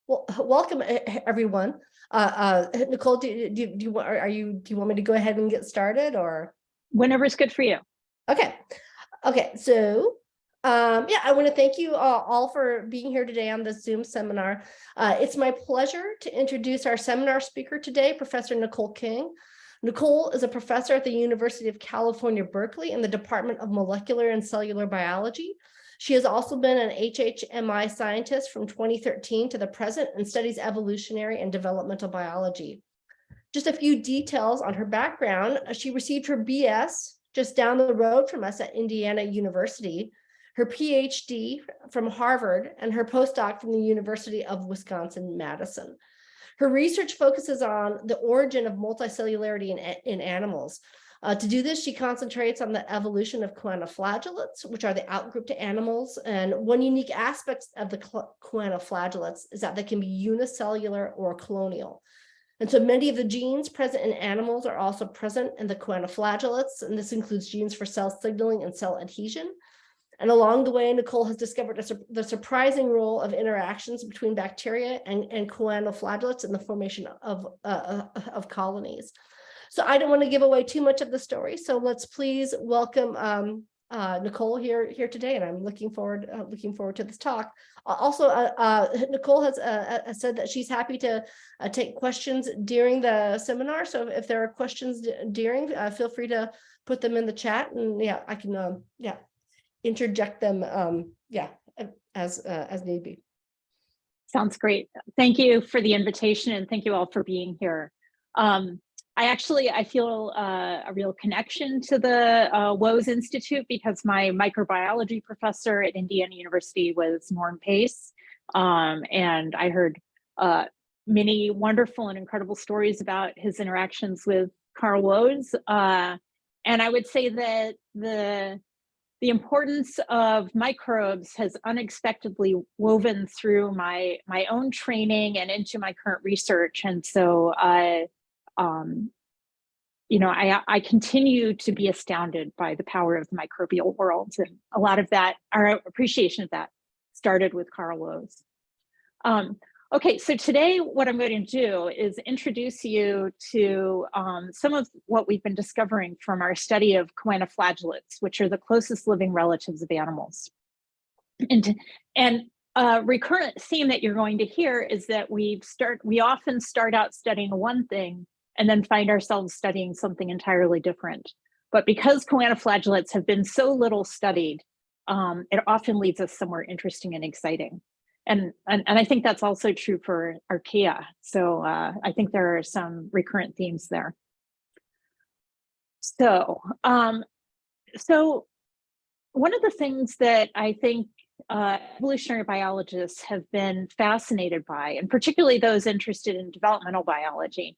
Well, welcome everyone. Nicole, do you want me to go ahead and get started, or? Whenever's good for you. Okay. So yeah, I want to thank you all for being here today on this Zoom seminar. It's my pleasure to introduce our seminar speaker today, Professor Nicole King. Nicole is a professor at the University of California, Berkeley in the Department of Molecular and Cellular Biology. She has also been an HHMI scientist from 2013 to the present and studies evolutionary and developmental biology. Just a few details on her background. She received her BS just down the road from us at Indiana University, her PhD from Harvard, and her postdoc from the University of Wisconsin-Madison. Her research focuses on the origin of multicellularity in animals. To do this, she concentrates on the evolution of choanoflagellates, which are the outgroup to animals. And one unique aspect of the choanoflagellates is that they can be unicellular or colonial. And so many of the genes present in animals are also present in the choanoflagellates, and this includes genes for cell signaling and cell adhesion. And along the way, Nicole has discovered the surprising role of interactions between bacteria and choanoflagellates in the formation of colonies. So I don't want to give away too much of the story. So let's please welcome Nicole here today, and I'm looking forward to this talk. Also, Nicole has said that she's happy to take questions during the seminar. So if there are questions during, feel free to put them in the chat, and yeah, I can interject them as need be. Sounds great. Thank you for the invitation, and thank you all for being here. I feel a real connection to the Woese Institute because my microbiology professor at Indiana University was Norm Pace, and I heard many wonderful and incredible stories about his interactions with Carl Woese. And I would say that the importance of microbes has unexpectedly woven through my own training and into my current research. And so I continue to be astounded by the power of the microbial world. And a lot of that, our appreciation of that started with Carl Woese. Okay, so today what I'm going to do is introduce you to some of what we've been discovering from our study of choanoflagellates, which are the closest living relatives of animals. And a recurrent theme that you're going to hear is that we often start out studying one thing and then find ourselves studying something entirely different. But because choanoflagellates have been so little studied, it often leads us somewhere interesting and exciting. And I think that's also true for archaea. So I think there are some recurrent themes there. So one of the things that I think evolutionary biologists have been fascinated by, and particularly those interested in developmental biology,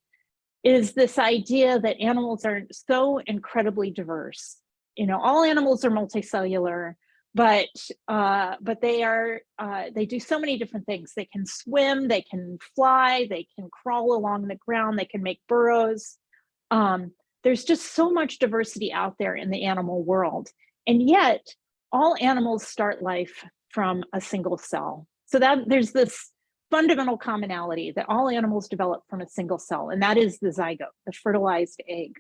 is this idea that animals are so incredibly diverse. You know, all animals are multicellular, but they do so many different things. They can swim, they can fly, they can crawl along the ground, they can make burrows. There's just so much diversity out there in the animal world. And yet all animals start life from a single cell. So that there's this fundamental commonality that all animals develop from a single cell, and that is the zygote, the fertilized egg.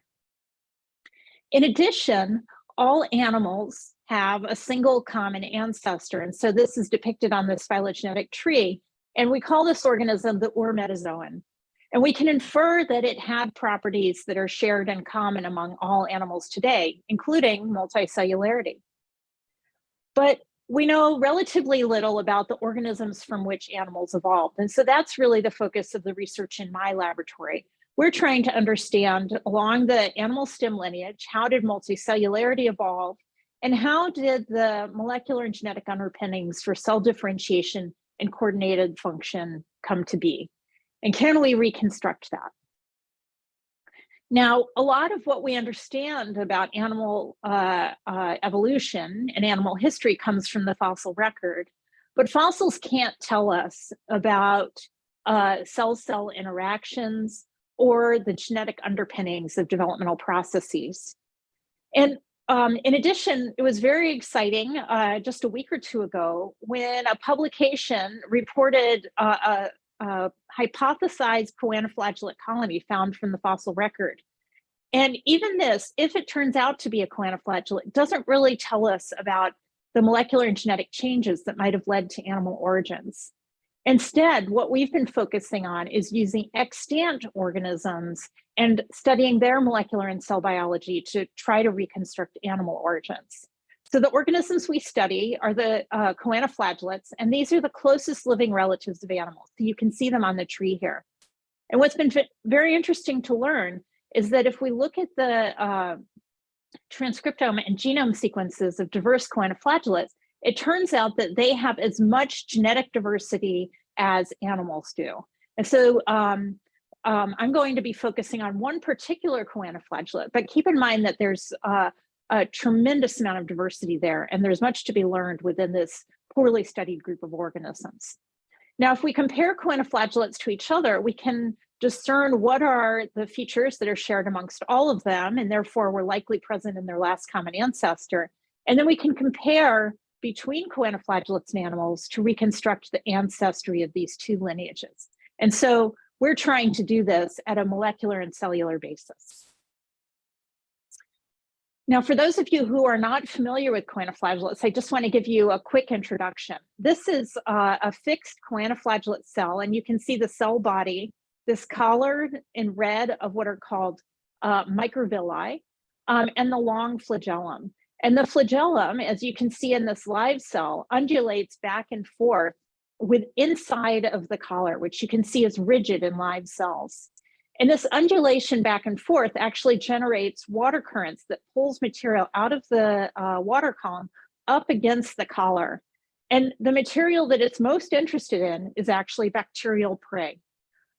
In addition, all animals have a single common ancestor, and so this is depicted on this phylogenetic tree, and we call this organism the Ur-metazoan. And we can infer that it had properties that are shared in common among all animals today, including multicellularity. But we know relatively little about the organisms from which animals evolved. And so that's really the focus of the research in my laboratory. We're trying to understand along the animal stem lineage, how did multicellularity evolve? And how did the molecular and genetic underpinnings for cell differentiation and coordinated function come to be? And can we reconstruct that? Now, a lot of what we understand about animal evolution and animal history comes from the fossil record, but fossils can't tell us about cell-cell interactions or the genetic underpinnings of developmental processes. And in addition, it was very exciting just a week or two ago when a publication reported hypothesized choanoflagellate colony found from the fossil record. And even this, if it turns out to be a choanoflagellate, doesn't really tell us about the molecular and genetic changes that might have led to animal origins. Instead, what we've been focusing on is using extant organisms and studying their molecular and cell biology to try to reconstruct animal origins. So the organisms we study are the choanoflagellates, and these are the closest living relatives of animals. So you can see them on the tree here. And what's been very interesting to learn is that if we look at the transcriptome and genome sequences of diverse choanoflagellates, it turns out that they have as much genetic diversity as animals do. And so I'm going to be focusing on one particular choanoflagellate, but keep in mind that there's a tremendous amount of diversity there, and there's much to be learned within this poorly studied group of organisms. Now, if we compare choanoflagellates to each other, we can discern what are the features that are shared amongst all of them, and therefore were likely present in their last common ancestor. And then we can compare between choanoflagellates and animals to reconstruct the ancestry of these two lineages. And so we're trying to do this at a molecular and cellular basis. Now, for those of you who are not familiar with choanoflagellates, I just want to give you a quick introduction. This is a fixed choanoflagellate cell, and you can see the cell body, this collar in red of what are called microvilli, and the long flagellum. And the flagellum, as you can see in this live cell, undulates back and forth with inside of the collar, which you can see is rigid in live cells. And this undulation back and forth actually generates water currents that pulls material out of the water column up against the collar. And the material that it's most interested in is actually bacterial prey.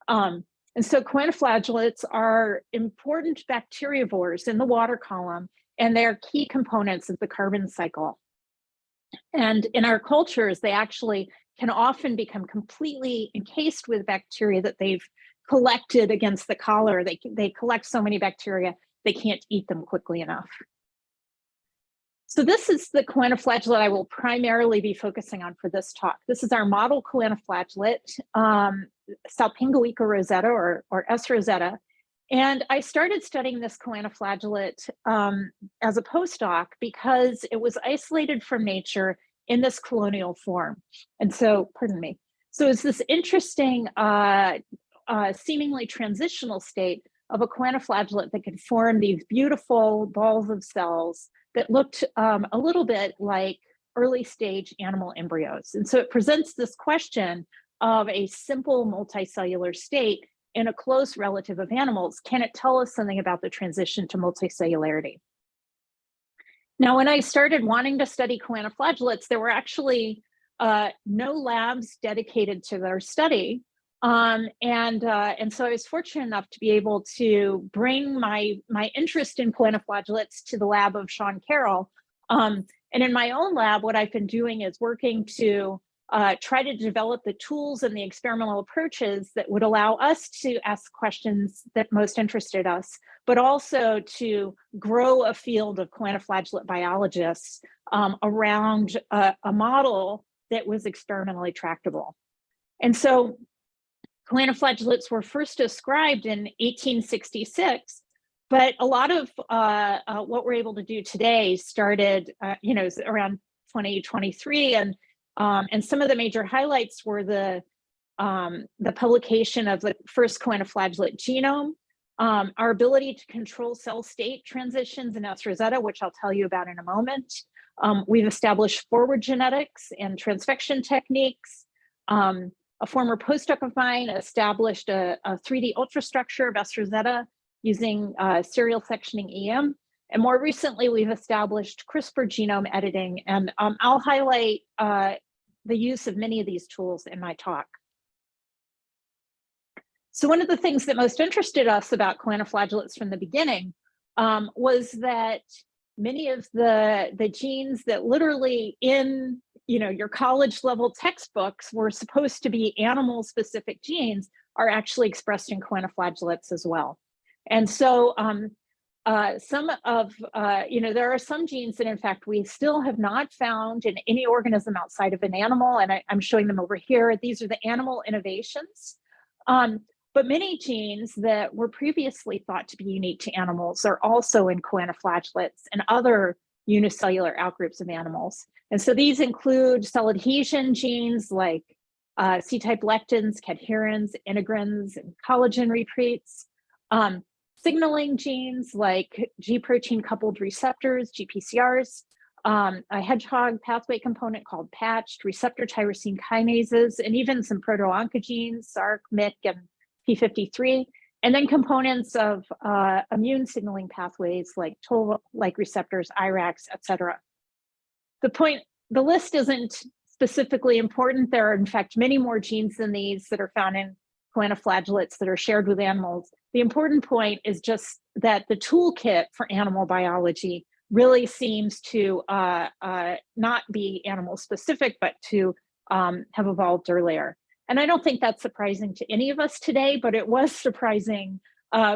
And so choanoflagellates are important bacteriivores in the water column, and they're key components of the carbon cycle. And in our cultures, they actually can often become completely encased with bacteria that they've collected against the collar. They collect so many bacteria, they can't eat them quickly enough. So this is the choanoflagellate I will primarily be focusing on for this talk. This is our model choanoflagellate, Salpingoica rosetta or S. rosetta. And I started studying this choanoflagellate as a postdoc because it was isolated from nature in this colonial form. And so, pardon me. So it's this interesting, seemingly transitional state of a choanoflagellate that could form these beautiful balls of cells that looked a little bit like early stage animal embryos. And so it presents this question of a simple multicellular state in a close relative of animals. Can it tell us something about the transition to multicellularity? Now, when I started wanting to study choanoflagellates, there were actually no labs dedicated to their study. And so I was fortunate enough to be able to bring my interest in choanoflagellates to the lab of Sean Carroll. And in my own lab, what I've been doing is working to try to develop the tools and the experimental approaches that would allow us to ask questions that most interested us, but also to grow a field of choanoflagellate biologists around a model that was experimentally tractable. And so choanoflagellates were first described in 1866, but a lot of what we're able to do today started, around 2023, and some of the major highlights were the publication of the first choanoflagellate genome, our ability to control cell state transitions in S. rosetta, which I'll tell you about in a moment. We've established forward genetics and transfection techniques. A former postdoc of mine established a 3D ultrastructure of S. rosetta using serial sectioning EM. And more recently, we've established CRISPR genome editing. And I'll highlight the use of many of these tools in my talk. So one of the things that most interested us about choanoflagellates from the beginning was that many of the genes that literally in your college level textbooks were supposed to be animal specific genes are actually expressed in choanoflagellates as well. And so some of, there are some genes that in fact we still have not found in any organism outside of an animal, and I'm showing them over here. These are the animal innovations. But many genes that were previously thought to be unique to animals are also in choanoflagellates and other unicellular outgroups of animals. And so these include cell adhesion genes like C-type lectins, cadherins, integrins, and collagen repeats. Signaling genes like Gproteincoupled receptors, GPCRs, a hedgehog pathway component called patched, receptor tyrosine kinases, and even some proto-oncogenes, SARC, MYC, and P53, and then components of immune signaling pathways like toll-like receptors, IRACs, et cetera. The list isn't specifically important. There are, in fact, many more genes than these that are found in choanoflagellates that are shared with animals. The important point is just that the toolkit for animal biology really seems to not be animal specific, but to have evolved earlier. And I don't think that's surprising to any of us today, but it was surprising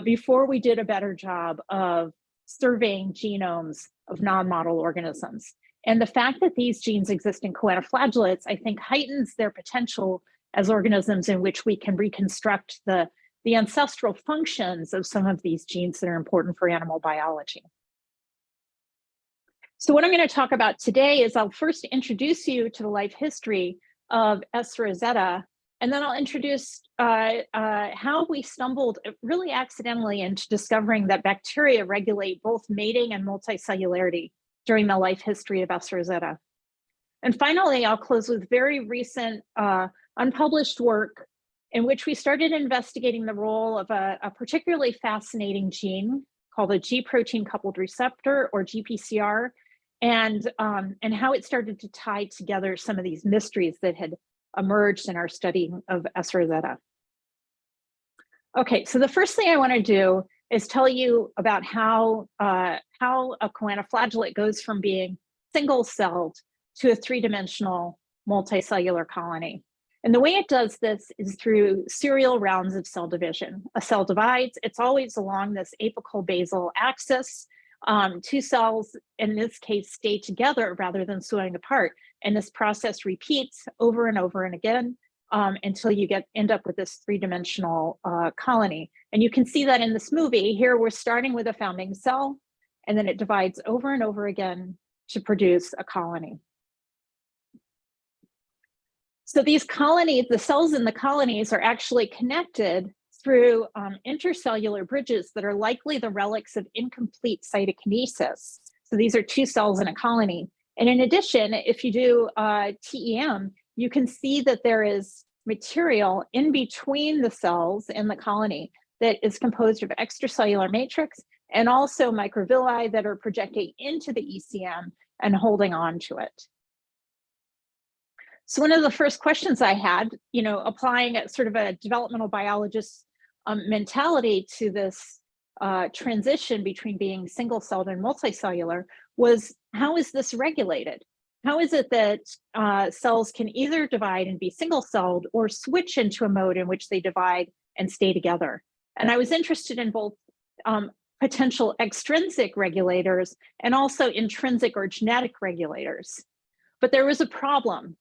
before we did a better job of surveying genomes of non-model organisms. And the fact that these genes exist in choanoflagellates, I think, heightens their potential as organisms in which we can reconstruct the ancestral functions of some of these genes that are important for animal biology. So what I'm going to talk about today is I'll first introduce you to the life history of S. rosetta, and then I'll introduce how we stumbled really accidentally into discovering that bacteria regulate both mating and multicellularity during the life history of S. rosetta. And finally, I'll close with very recent unpublished work in which we started investigating the role of a particularly fascinating gene called a Gproteincoupled receptor, or GPCR, and how it started to tie together some of these mysteries that had emerged in our study of S. rosetta. Okay, so the first thing I want to do is tell you about how a choanoflagellate goes from being single-celled to a three-dimensional multicellular colony. And the way it does this is through serial rounds of cell division. A cell divides, it's always along this apical basal axis. Two cells, in this case, stay together rather than sewing apart. And this process repeats over and over and again until you end up with this three-dimensional colony. And you can see that in this movie. Here we're starting with a founding cell, and then it divides over and over again to produce a colony. So these colonies, the cells in the colonies, are actually connected through intercellular bridges that are likely the relics of incomplete cytokinesis. So these are two cells in a colony. And in addition, if you do TEM, you can see that there is material in between the cells in the colony that is composed of extracellular matrix and also microvilli that are projecting into the ECM and holding on to it. So one of the first questions I had, applying a sort of a developmental biologist mentality to this transition between being single-celled and multicellular was, how is this regulated? How is it that cells can either divide and be single-celled or switch into a mode in which they divide and stay together? And I was interested in both potential extrinsic regulators and also intrinsic or genetic regulators. But there was a problem.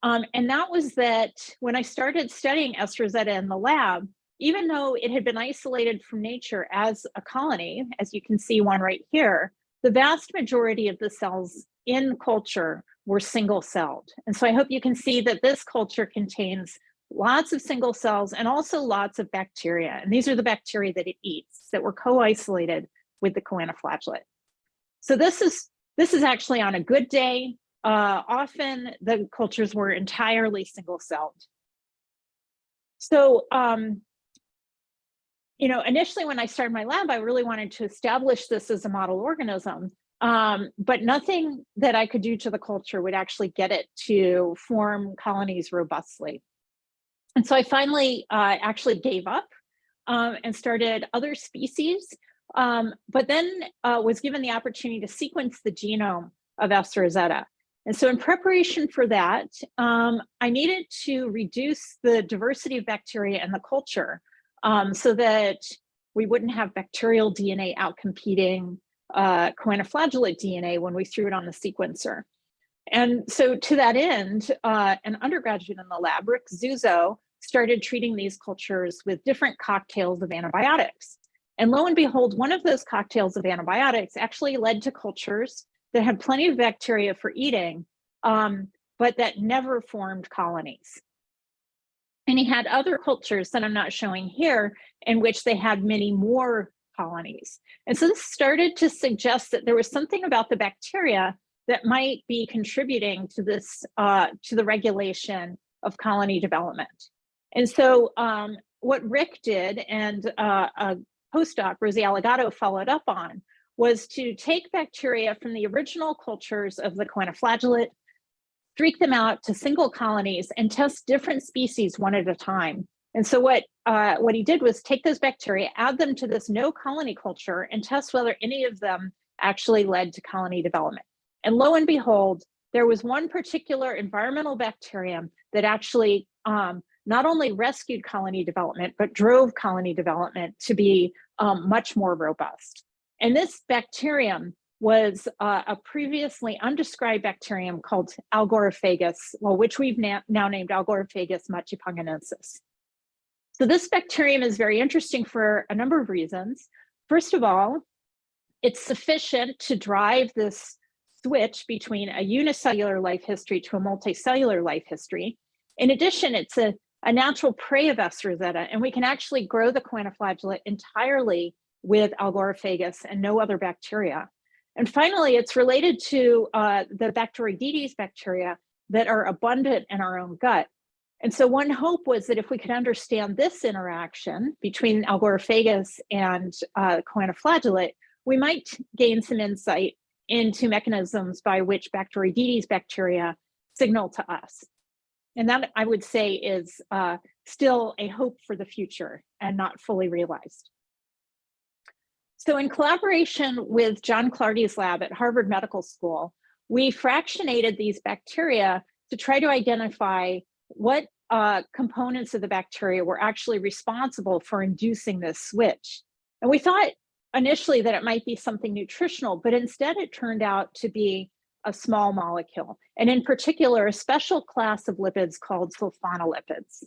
And that was that when I started studying S. rosetta in the lab, even though it had been isolated from nature as a colony, as you can see one right here, the vast majority of the cells in culture were single-celled. And so I hope you can see that this culture contains lots of single cells and also lots of bacteria. And these are the bacteria that it eats that were co-isolated with the choanoflagellate. So this is actually on a good day. Often the cultures were entirely single-celled. So, initially when I started my lab, I really wanted to establish this as a model organism, but nothing that I could do to the culture would actually get it to form colonies robustly. And so I finally actually gave up and started other species, but then was given the opportunity to sequence the genome of S. rosetta. And so in preparation for that, I needed to reduce the diversity of bacteria in the culture so that we wouldn't have bacterial DNA outcompeting choanoflagellate DNA when we threw it on the sequencer. And so to that end, an undergraduate in the lab, Rick Zuzo, started treating these cultures with different cocktails of antibiotics. And lo and behold, one of those cocktails of antibiotics actually led to cultures that had plenty of bacteria for eating, but that never formed colonies. And he had other cultures that I'm not showing here in which they had many more colonies. And so this started to suggest that there was something about the bacteria that might be contributing to this, to the regulation of colony development. And so what Rick did, and a postdoc, Rosie Allegato, followed up on, was to take bacteria from the original cultures of the choanoflagellate, streak them out to single colonies, and test different species one at a time. And so what he did was take those bacteria, add them to this no colony culture, and test whether any of them actually led to colony development. And lo and behold, there was one particular environmental bacterium that actually not only rescued colony development, but drove colony development to be much more robust. And this bacterium was a previously undescribed bacterium called Agoraphagus, well, which we've now named Agoraphagus machipangenensis. So this bacterium is very interesting for a number of reasons. First of all, it's sufficient to drive this switch between a unicellular life history to a multicellular life history. In addition, it's a natural prey of S. rosetta, and we can actually grow the choanoflagellate entirely with Agoraphagus and no other bacteria. And finally, it's related to the Bacteroidetes bacteria that are abundant in our own gut. And so one hope was that if we could understand this interaction between Agoraphagus and choanoflagellate, we might gain some insight into mechanisms by which Bacteroidetes bacteria signal to us. And that, I would say, is still a hope for the future and not fully realized. So in collaboration with John Clardy's lab at Harvard Medical School, we fractionated these bacteria to try to identify what components of the bacteria were actually responsible for inducing this switch. And we thought initially that it might be something nutritional, but instead it turned out to be a small molecule, and in particular, a special class of lipids called sulfonolipids.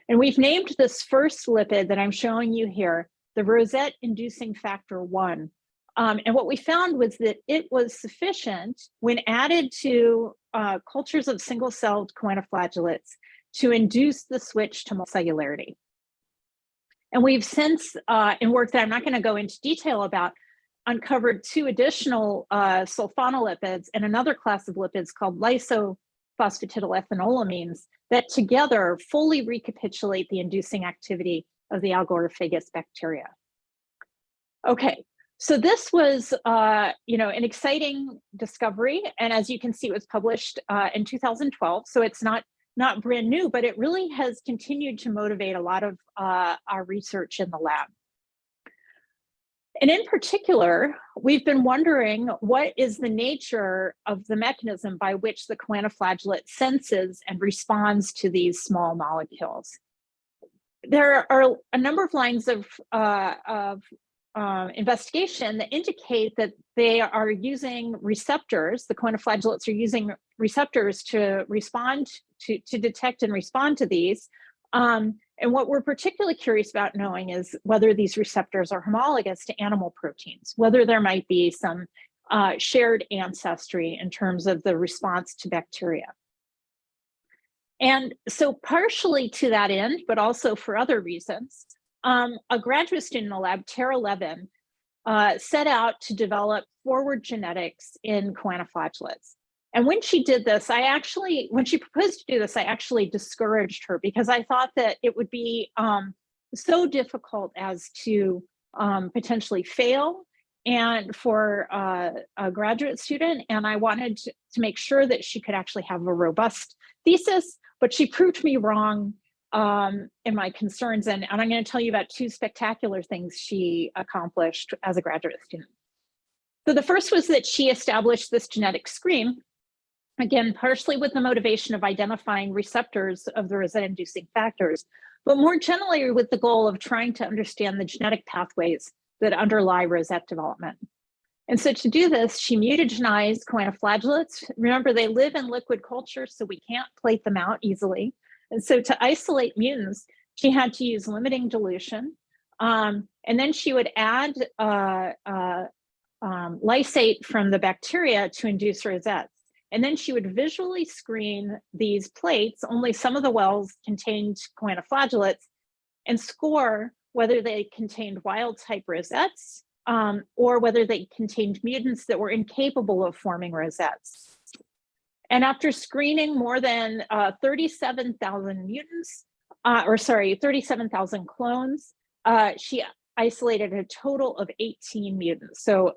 And we've named this first lipid that I'm showing you here the rosette-inducing factor 1. And what we found was that it was sufficient when added to cultures of single-celled choanoflagellates to induce the switch to multicellularity. And we've since, in work that I'm not going to go into detail about, uncovered 2 additional sulfonolipids and another class of lipids called lysophosphatidylethanolamines that together fully recapitulate the inducing activity of the Agoraphagus bacteria. Okay, so this was an exciting discovery, and as you can see, it was published in 2012. So it's not brand new, but it really has continued to motivate a lot of our research in the lab. And in particular, we've been wondering what is the nature of the mechanism by which the choanoflagellate senses and responds to these small molecules. There are a number of lines of investigation that indicate that they are using receptors, the choanoflagellates are using receptors to respond to detect and respond to these. And what we're particularly curious about knowing is whether these receptors are homologous to animal proteins, whether there might be some shared ancestry in terms of the response to bacteria. And so partially to that end, but also for other reasons, a graduate student in the lab, Tara Levin, set out to develop forward genetics in choanoflagellates. And when she did this, when she proposed to do this, I actually discouraged her because I thought that it would be so difficult as to potentially fail and for a graduate student. And I wanted to make sure that she could actually have a robust thesis, but she proved me wrong in my concerns. And I'm going to tell you about 2 spectacular things she accomplished as a graduate student. So the first was that she established this genetic screen Again, partially with the motivation of identifying receptors of the rosette-inducing factors, but more generally with the goal of trying to understand the genetic pathways that underlie rosette development. And so to do this, she mutagenized choanoflagellates. Remember, they live in liquid culture, so we can't plate them out easily. And so to isolate mutants, she had to use limiting dilution. And then she would add lysate from the bacteria to induce rosettes. And then she would visually screen these plates, only some of the wells contained choanoflagellates, and score whether they contained wild type rosettes or whether they contained mutants that were incapable of forming rosettes. And after screening more than 37,000 mutants, 37,000 clones, she isolated a total of 18 mutants. So,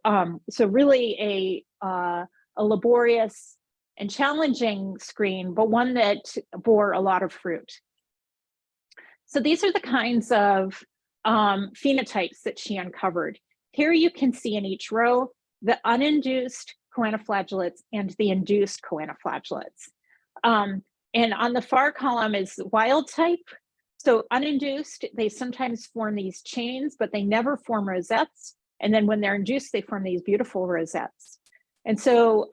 so really a laborious and challenging screen, but one that bore a lot of fruit. So these are the kinds of phenotypes that she uncovered. Here you can see in each row the uninduced choanoflagellates and the induced choanoflagellates. And on the far column is wild type. So uninduced, they sometimes form these chains, but they never form rosettes. And then when they're induced, they form these beautiful rosettes. And so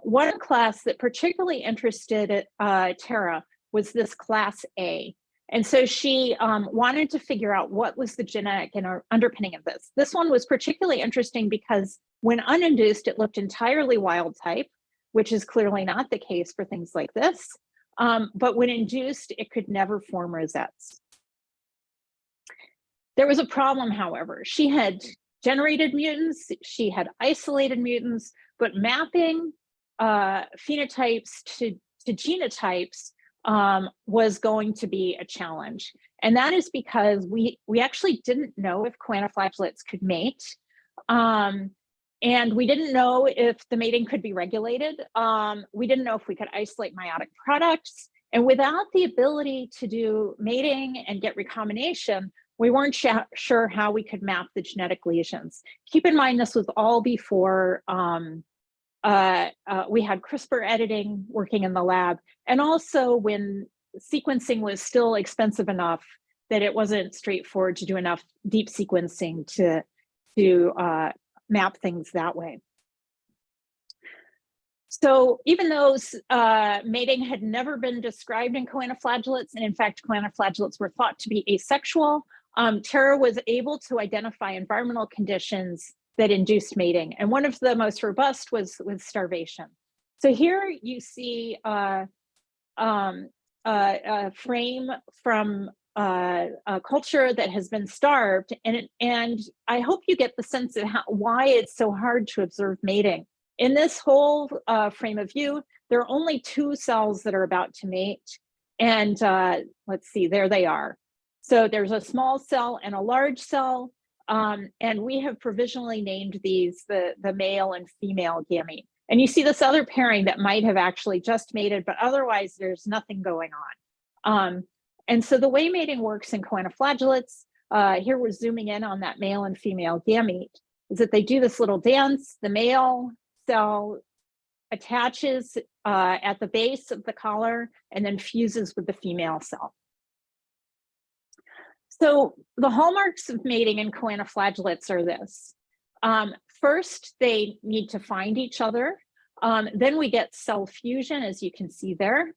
one class that particularly interested Tara was this class A. And so she wanted to figure out what was the genetic and underpinning of this. This one was particularly interesting because when uninduced, it looked entirely wild type, which is clearly not the case for things like this. But when induced, it could never form rosettes. There was a problem, however. She had generated mutants, she had isolated mutants, but mapping phenotypes to genotypes was going to be a challenge. And that is because we actually didn't know if choanoflagellates could mate. And we didn't know if the mating could be regulated. We didn't know if we could isolate meiotic products. And without the ability to do mating and get recombination, we weren't sure how we could map the genetic lesions. Keep in mind, this was all before we had CRISPR editing working in the lab, and also when sequencing was still expensive enough that it wasn't straightforward to do enough deep sequencing to map things that way. So even though mating had never been described in choanoflagellates, and in fact, choanoflagellates were thought to be asexual, Tara was able to identify environmental conditions that induced mating. And one of the most robust was starvation. So here you see a frame from a culture that has been starved. And I hope you get the sense of why it's so hard to observe mating. In this whole frame of view, there are only 2 cells that are about to mate. And let's see, there they are. So there's a small cell and a large cell. And we have provisionally named these the male and female gamete. And you see this other pairing that might have actually just mated, but otherwise there's nothing going on. And so the way mating works in choanoflagellates, here we're zooming in on that male and female gamete, is that they do this little dance. The male cell attaches at the base of the collar and then fuses with the female cell. So the hallmarks of mating in choanoflagellates are this. First, they need to find each other. Then we get cell fusion, as you can see there.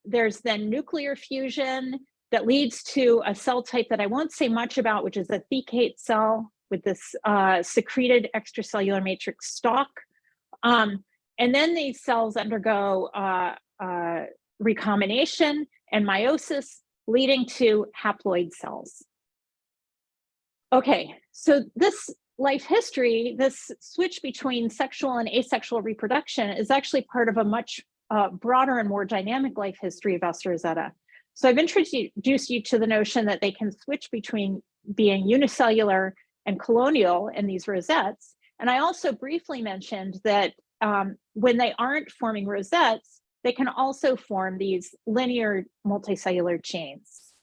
There's then nuclear fusion that leads to a cell type that I won't say much about, which is a thecate cell with this secreted extracellular matrix stalk. And then these cells undergo recombination and meiosis, leading to haploid cells. Okay, so this life history, this switch between sexual and asexual reproduction is actually part of a much broader and more dynamic life history of Rosetta. So I've introduced you to the notion that they can switch between being unicellular and colonial in these rosettes. And I also briefly mentioned that when they aren't forming rosettes, they can also form these linear multicellular chains.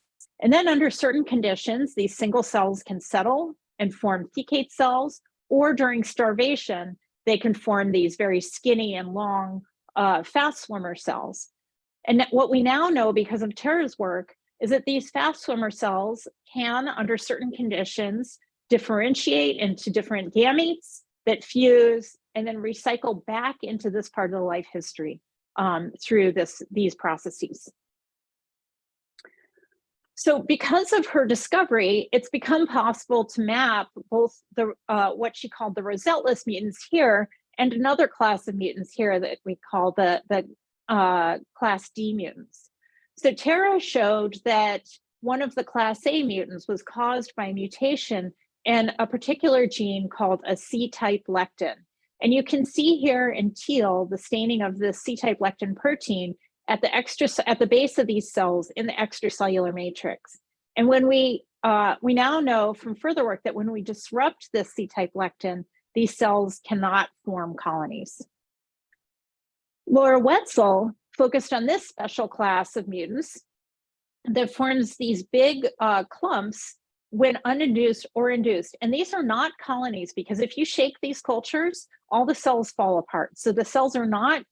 And then under certain conditions, these single cells can settle and form thecate cells, or during starvation, they can form these very skinny and long fast swimmer cells. And what we now know because of Tara's work is that these fast swimmer cells can, under certain conditions, differentiate into different gametes that fuse and then recycle back into this part of the life history through these processes. So because of her discovery, it's become possible to map both the what she called the rosetteless mutants here and another class of mutants here that we call the class D mutants. So Tara showed that one of the class A mutants was caused by a mutation in a particular gene called a C-type lectin. And you can see here in teal the staining of the C-type lectin protein at the base of these cells in the extracellular matrix. And when we now know from further work that when we disrupt this C-type lectin, these cells cannot form colonies. Laura Wetzel focused on this special class of mutants that forms these big clumps when uninduced or induced. And these are not colonies because if you shake these cultures, all the cells fall apart. So the cells are not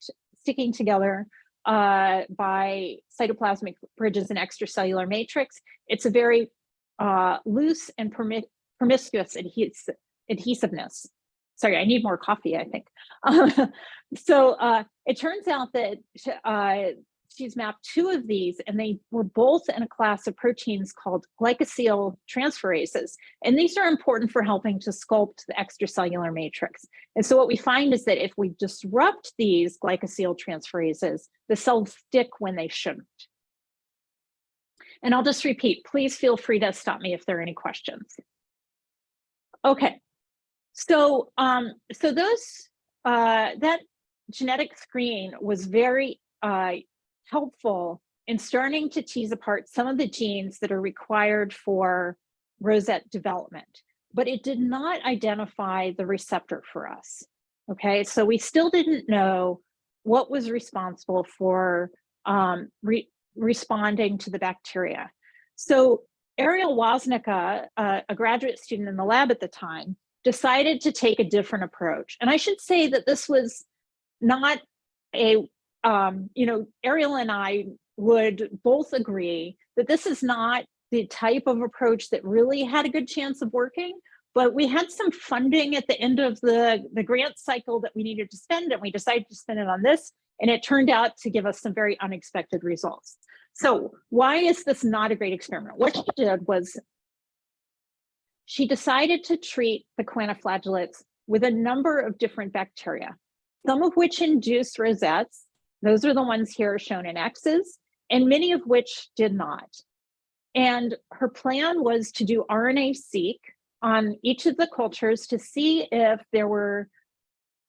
sticking together by cytoplasmic bridges and extracellular matrix. It's a very loose and promiscuous adhesiveness. Sorry, I need more coffee, I think. So it turns out that she's mapped two of these, and they were both in a class of proteins called glycosyl transferases. And these are important for helping to sculpt the extracellular matrix. And so what we find is that if we disrupt these glycosyl transferases, the cells stick when they shouldn't. And I'll just repeat, please feel free to stop me if there are any questions. Okay, so that genetic screen was very helpful in starting to tease apart some of the genes that are required for rosette development, but it did not identify the receptor for us. Okay, so we still didn't know what was responsible for responding to the bacteria. So Ariel Woznicka, a graduate student in the lab at the time, decided to take a different approach. And I should say that this was not a Ariel and I would both agree that this is not the type of approach that really had a good chance of working, but we had some funding at the end of the grant cycle that we needed to spend, and we decided to spend it on this, and it turned out to give us some very unexpected results. So why is this not a great experiment? What she did was she decided to treat the choanoflagellates with a number of different bacteria, some of which induce rosettes. Those are the ones here shown in X's, and many of which did not. And her plan was to do RNA-seq on each of the cultures to see if there were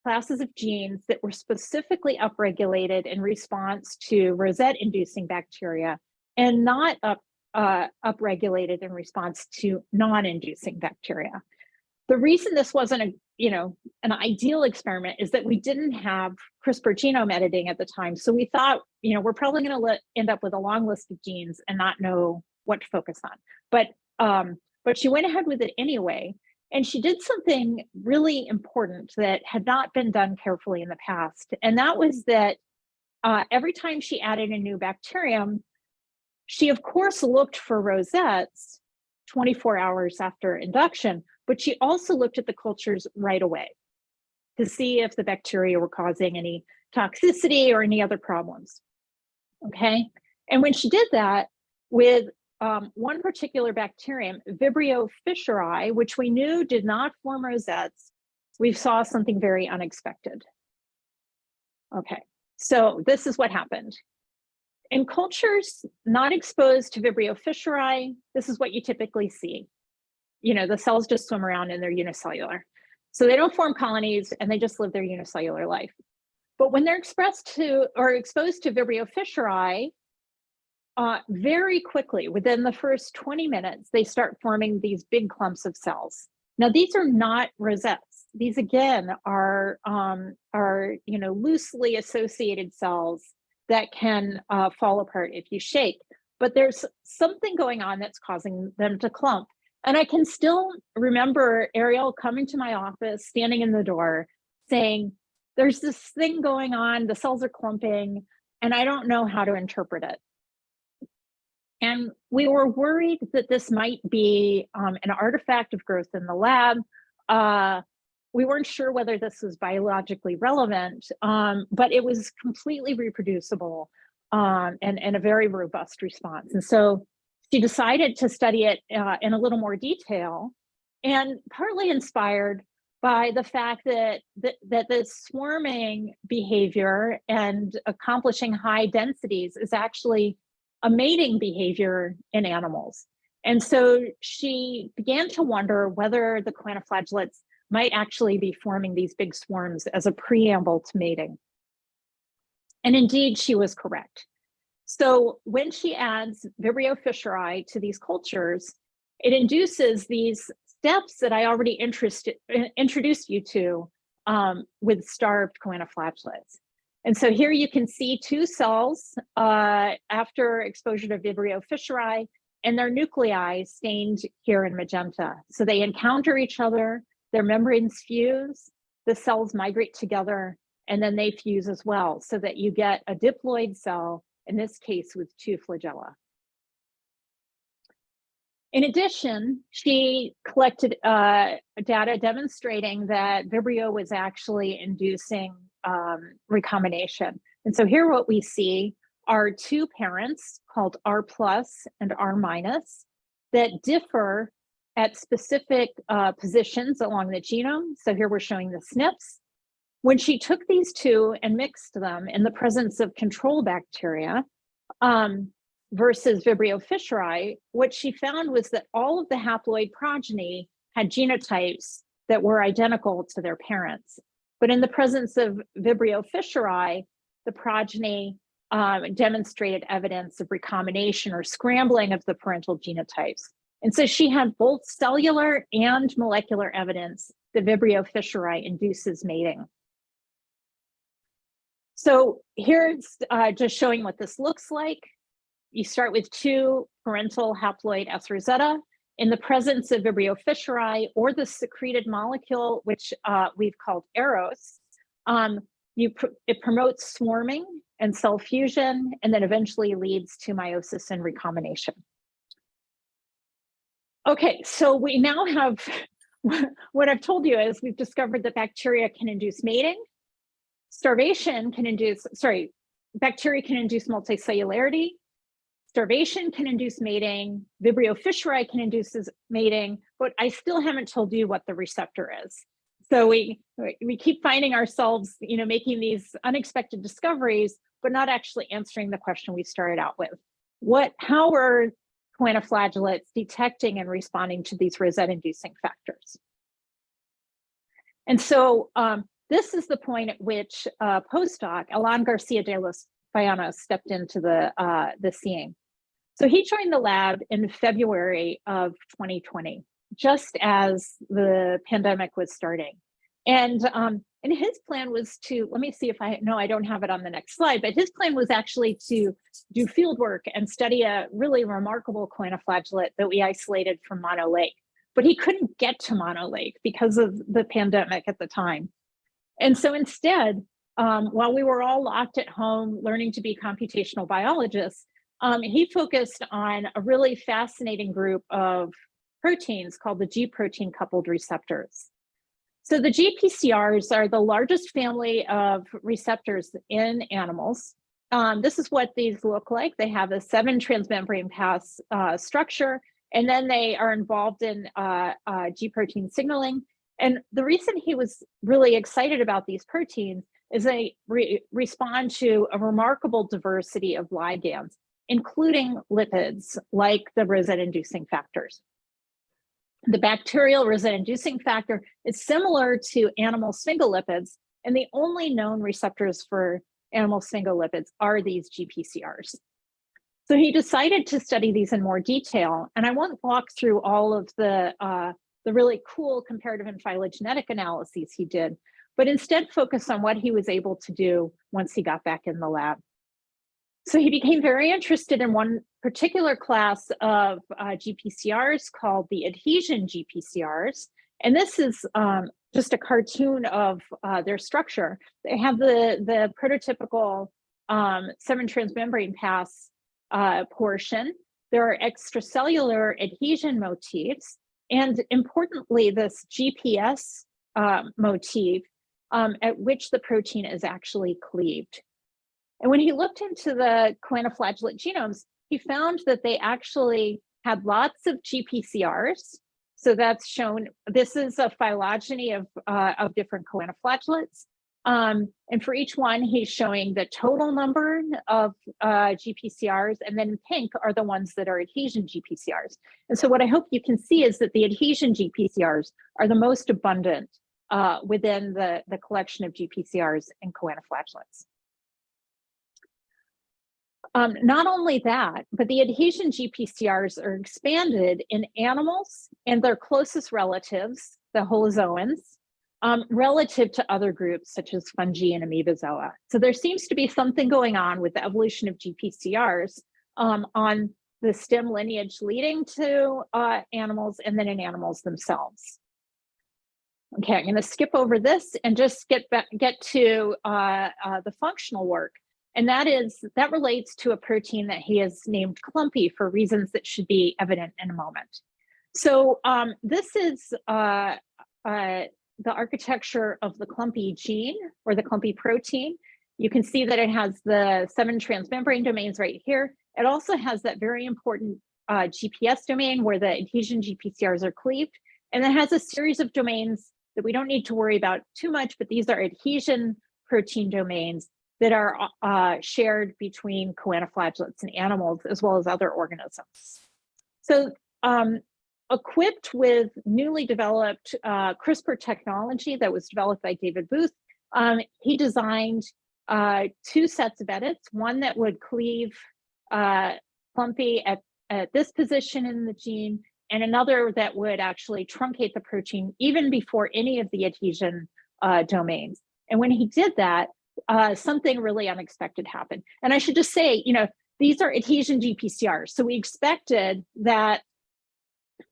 classes of genes that were specifically upregulated in response to rosette-inducing bacteria and not upregulated in response to non-inducing bacteria. The reason this wasn't an ideal experiment is that we didn't have CRISPR genome editing at the time. So we thought, we're probably going to end up with a long list of genes and not know what to focus on. But she went ahead with it anyway. And she did something really important that had not been done carefully in the past. And that was that every time she added a new bacterium, she of course looked for rosettes 24 hours after induction, but she also looked at the cultures right away to see if the bacteria were causing any toxicity or any other problems. Okay, and when she did that with one particular bacterium, Vibrio fischeri, which we knew did not form rosettes, we saw something very unexpected. Okay, so this is what happened. In cultures not exposed to Vibrio fischeri, this is what you typically see. The cells just swim around and they're unicellular. So they don't form colonies and they just live their unicellular life. But when they're exposed to Vibrio fischeri, very quickly, within the first 20 minutes, they start forming these big clumps of cells. Now, these are not rosettes. These, again, are loosely associated cells that can fall apart if you shake. But there's something going on that's causing them to clump. And I can still remember Ariel coming to my office, standing in the door, saying, there's this thing going on, the cells are clumping, and I don't know how to interpret it. And we were worried that this might be an artifact of growth in the lab. We weren't sure whether this was biologically relevant, but it was completely reproducible and a very robust response. And so she decided to study it in a little more detail, and partly inspired by the fact that the swarming behavior and accomplishing high densities is actually a mating behavior in animals. And so she began to wonder whether the choanoflagellates might actually be forming these big swarms as a preamble to mating. And indeed, she was correct. So when she adds Vibrio fischeri to these cultures, it induces these steps that I already introduced you to with starved choanoflagellates. And so here you can see two cells after exposure to Vibrio fischeri, and their nuclei stained here in magenta. So they encounter each other, their membranes fuse, the cells migrate together, and then they fuse as well, so that you get a diploid cell, in this case with two flagella. In addition, she collected data demonstrating that Vibrio was actually inducing recombination. And so here what we see are two parents called R+ and R- that differ at specific positions along the genome. So here we're showing the SNPs. When she took these two and mixed them in the presence of control bacteria versus Vibrio fischeri, what she found was that all of the haploid progeny had genotypes that were identical to their parents. But in the presence of Vibrio fischeri, the progeny demonstrated evidence of recombination or scrambling of the parental genotypes. And so she had both cellular and molecular evidence that Vibrio fischeri induces mating. So here's just showing what this looks like. You start with two parental haploid S rosetta. In the presence of Vibrio fischeri or the secreted molecule, which we've called Eros, it promotes swarming and cell fusion, and then eventually leads to meiosis and recombination. Okay, so we now have, what I've told you is we've discovered that bacteria can induce mating. Starvation can induce, bacteria can induce multicellularity. Starvation can induce mating. Vibrio fischeri can induce mating, but I still haven't told you what the receptor is. So we keep finding ourselves, making these unexpected discoveries, but not actually answering the question we started out with. How are choanoflagellates detecting and responding to these rosette-inducing factors? And so this is the point at which postdoc Alan Garcia de los Bayanos stepped into the scene. So he joined the lab in February of 2020, just as the pandemic was starting. And his plan was to, let me see if I don't have it on the next slide, but his plan was actually to do field work and study a really remarkable choanoflagellate that we isolated from Mono Lake. But he couldn't get to Mono Lake because of the pandemic at the time. And so instead, while we were all locked at home learning to be computational biologists, he focused on a really fascinating group of proteins called the Gproteincoupled receptors. So the GPCRs are the largest family of receptors in animals. This is what these look like. They have a 7 transmembrane pass structure, and then they are involved in G protein signaling. And the reason he was really excited about these proteins is they respond to a remarkable diversity of ligands, including lipids like the rosette-inducing factors. The bacterial rosette-inducing factor is similar to animal sphingolipids, and the only known receptors for animal sphingolipids are these GPCRs. So he decided to study these in more detail, and I won't walk through all of the really cool comparative and phylogenetic analyses he did, but instead focus on what he was able to do once he got back in the lab. So he became very interested in one particular class of GPCRs called the adhesion GPCRs. And this is just a cartoon of their structure. They have the prototypical 7 transmembrane pass portion. There are extracellular adhesion motifs, and importantly, this GPS motif at which the protein is actually cleaved. And when he looked into the choanoflagellate genomes, he found that they actually had lots of GPCRs. So that's shown, this is a phylogeny of different choanoflagellates. And for each one, he's showing the total number of GPCRs, and then in pink are the ones that are adhesion GPCRs. And so what I hope you can see is that the adhesion GPCRs are the most abundant within the collection of GPCRs in choanoflagellates. Not only that, but the adhesion GPCRs are expanded in animals and their closest relatives, the holozoans, relative to other groups such as fungi and amoebozoa. So there seems to be something going on with the evolution of GPCRs on the stem lineage leading to animals and then in animals themselves. Okay, I'm going to skip over this and just get to the functional work. And that relates to a protein that he has named Clumpy for reasons that should be evident in a moment. So this is the architecture of the Clumpy gene or the Clumpy protein. You can see that it has the 7 transmembrane domains right here. It also has that very important GPS domain where the adhesion GPCRs are cleaved. And it has a series of domains that we don't need to worry about too much, but these are adhesion protein domains that are shared between choanoflagellates and animals, as well as other organisms. So equipped with newly developed CRISPR technology that was developed by David Booth, he designed 2 sets of edits, one that would cleave Clumpy at this position in the gene, and another that would actually truncate the protein even before any of the adhesion domains. And when he did that, something really unexpected happened. And I should just say, these are adhesion GPCRs. So we expected that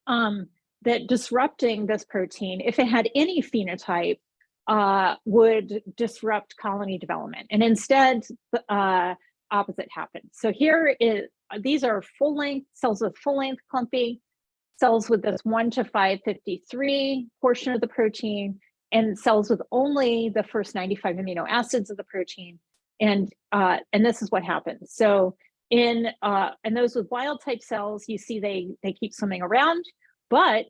that disrupting this protein, if it had any phenotype, would disrupt colony development. And instead, the opposite happened. So these are full-length cells with full-length Clumpy, cells with this 1 to 553 portion of the protein, and cells with only the first 95 amino acids of the protein. And this is what happens. So in those with wild type cells, you see they keep swimming around, but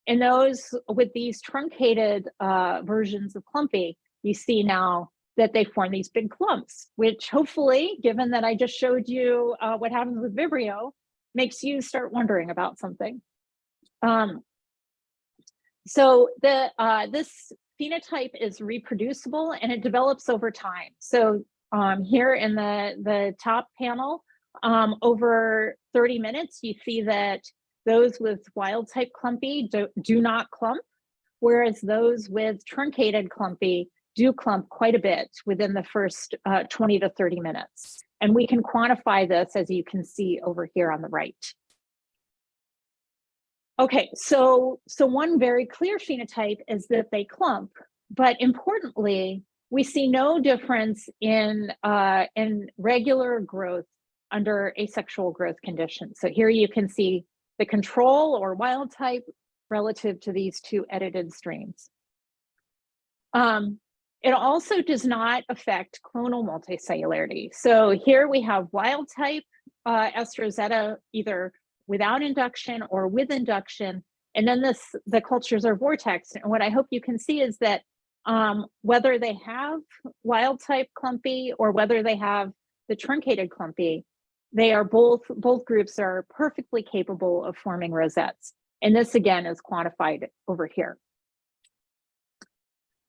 in those with these truncated versions of Clumpy, you see now that they form these big clumps, which hopefully, given that I just showed you what happens with Vibrio, makes you start wondering about something. So this phenotype is reproducible and it develops over time. So here in the top panel, over 30 minutes, you see that those with wild type Clumpy do not clump, whereas those with truncated Clumpy do clump quite a bit within the first 20 to 30 minutes. And we can quantify this, as you can see over here on the right. Okay, so one very clear phenotype is that they clump, but importantly, we see no difference in regular growth under asexual growth conditions. So here you can see the control or wild type relative to these 2 edited strains. It also does not affect clonal multicellularity. So here we have wild type Estrozetta either without induction or with induction, and then the cultures are vortex. And what I hope you can see is that whether they have wild type Clumpy or whether they have the truncated Clumpy, they are both groups are perfectly capable of forming rosettes. And this again is quantified over here.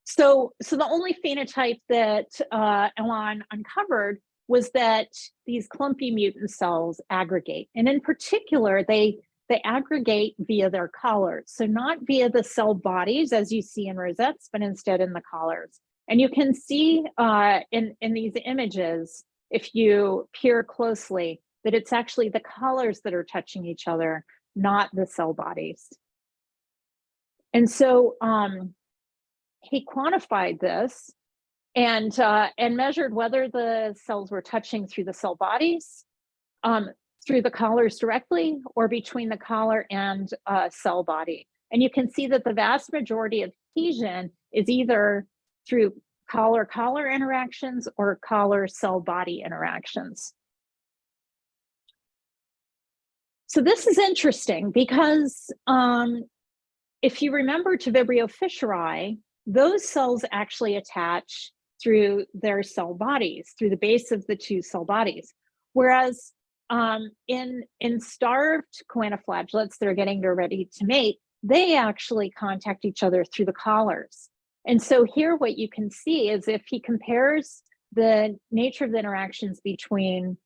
So the only phenotype that Elon uncovered was that these Clumpy mutant cells aggregate. And in particular, they aggregate via their collars. So not via the cell bodies, as you see in rosettes, but instead in the collars. And you can see in these images, if you peer closely, that it's actually the collars that are touching each other, not the cell bodies. And so he quantified this and measured whether the cells were touching through the cell bodies, through the collars directly, or between the collar and cell body. And you can see that the vast majority of adhesion is either through collar-collar interactions or collar cell body interactions. So this is interesting because if you remember to Vibrio fischeri, those cells actually attach through their cell bodies, through the base of the two cell bodies. Whereas in starved choanoflagellates that are getting ready to mate, they actually contact each other through the collars. And so here what you can see is if he compares the nature of the interactions between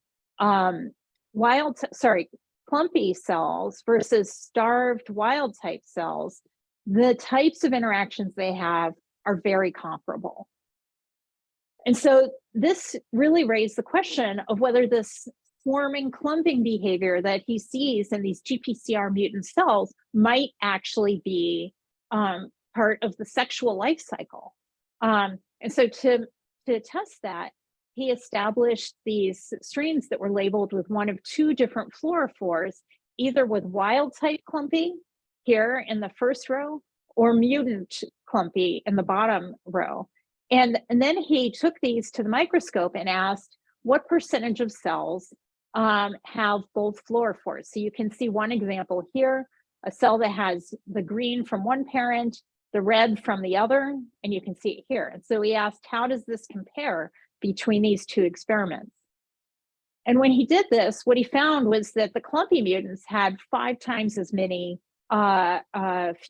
clumpy cells versus starved wild type cells, the types of interactions they have are very comparable. And so this really raised the question of whether this forming clumping behavior that he sees in these GPCR mutant cells might actually be part of the sexual life cycle. And so to test that, he established these strains that were labeled with one of two different fluorophores, either with wild type clumpy here in the first row or mutant clumpy in the bottom row. And then he took these to the microscope and asked what percentage of cells have both fluorophores. So you can see one example here, a cell that has the green from one parent, the red from the other, and you can see it here. And so he asked, how does this compare between these two experiments? And when he did this, what he found was that the clumpy mutants had 5 times as many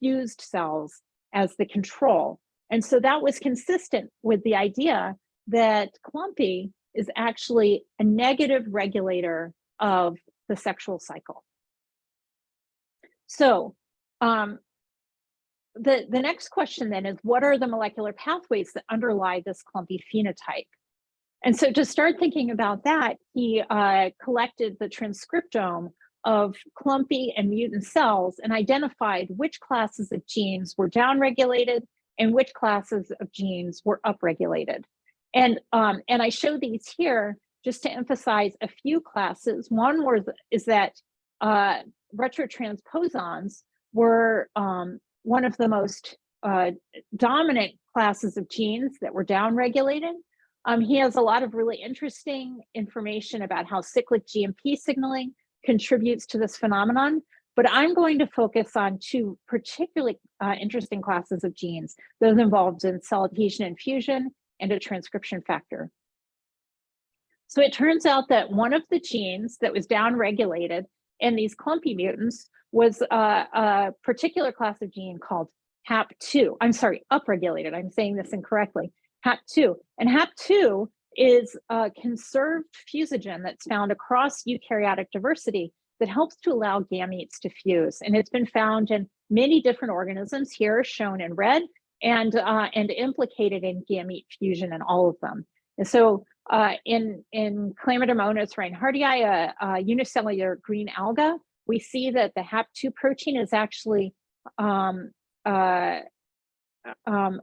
fused cells as the control. And so that was consistent with the idea that clumpy is actually a negative regulator of the sexual cycle. So the next question then is, what are the molecular pathways that underlie this clumpy phenotype? And so to start thinking about that, he collected the transcriptome of clumpy and mutant cells and identified which classes of genes were downregulated and which classes of genes were upregulated. And I show these here just to emphasize a few classes. One is that retrotransposons were one of the most dominant classes of genes that were downregulated. He has a lot of really interesting information about how cyclic GMP signaling contributes to this phenomenon, but I'm going to focus on 2 particularly interesting classes of genes, those involved in cell adhesion and fusion and a transcription factor. So it turns out that one of the genes that was downregulated in these clumpy mutants was a particular class of gene called HAP2. I'm sorry, upregulated. I'm saying this incorrectly. HAP2. And HAP2 is a conserved fusogen that's found across eukaryotic diversity that helps to allow gametes to fuse. And it's been found in many different organisms, here shown in red, and implicated in gamete fusion in all of them. And so in Chlamydomonas reinhardtii, a unicellular green alga, we see that the HAP2 protein is actually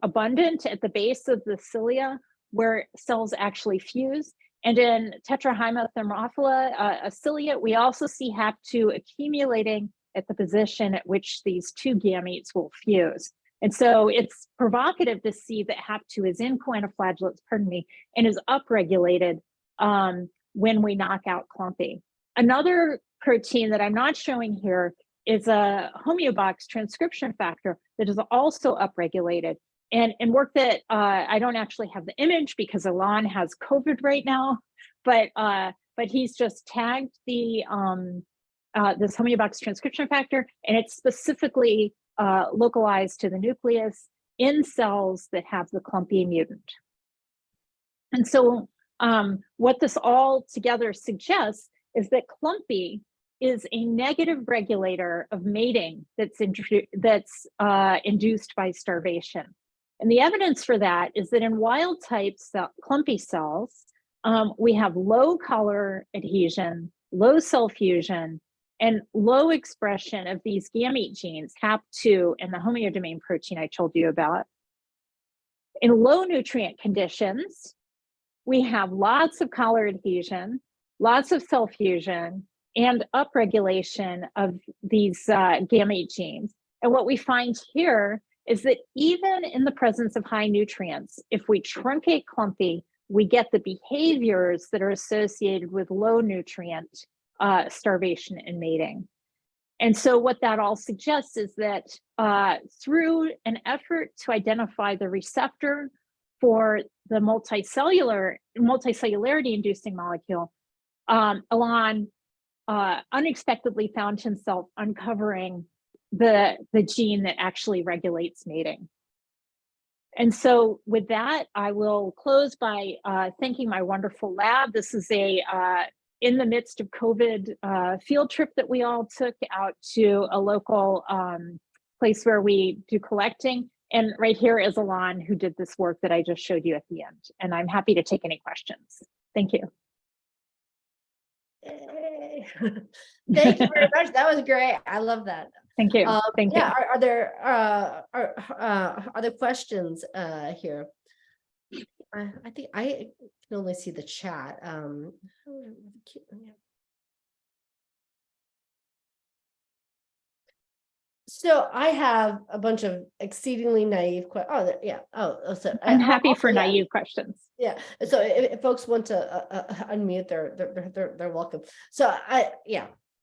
abundant at the base of the cilia where cells actually fuse. And in Tetrahymena thermophila, a ciliate, we also see HAP2 accumulating at the position at which these 2 gametes will fuse. And so it's provocative to see that HAP2 is in choanoflagellates, and is upregulated when we knock out clumpy. Another protein that I'm not showing here is a homeobox transcription factor that is also upregulated. And work that I don't actually have the image because Alon has COVID right now, but he's just tagged the this homeobox transcription factor, and it's specifically localized to the nucleus in cells that have the clumpy mutant. And so what this all together suggests is that clumpy is a negative regulator of mating that's induced by starvation. And the evidence for that is that in wild type clumpy cells, we have low collar adhesion, low cell fusion, And low expression of these gamete genes, HAP2 and the homeodomain protein I told you about. In low nutrient conditions, we have lots of collar adhesion, lots of cell fusion, and upregulation of these gamete genes. And what we find here is that even in the presence of high nutrients, if we truncate Clumpy, we get the behaviors that are associated with low nutrient starvation and mating. And so what that all suggests is that through an effort to identify the receptor for the multicellularity inducing molecule, Alon unexpectedly found himself uncovering the gene that actually regulates mating. And so with that, I will close by thanking my wonderful lab. This is a in the midst of COVID field trip that we all took out to a local place where we do collecting. And right here is Alon, who did this work that I just showed you at the end. And I'm happy to take any questions. Thank you. Thank you very much. That was great. I love that. Thank you. Thank you. Are there questions here? I think I can only see the chat. So I have a bunch of exceedingly naive questions. So I'm happy for naive questions. Yeah. So if folks want to unmute, they're welcome. So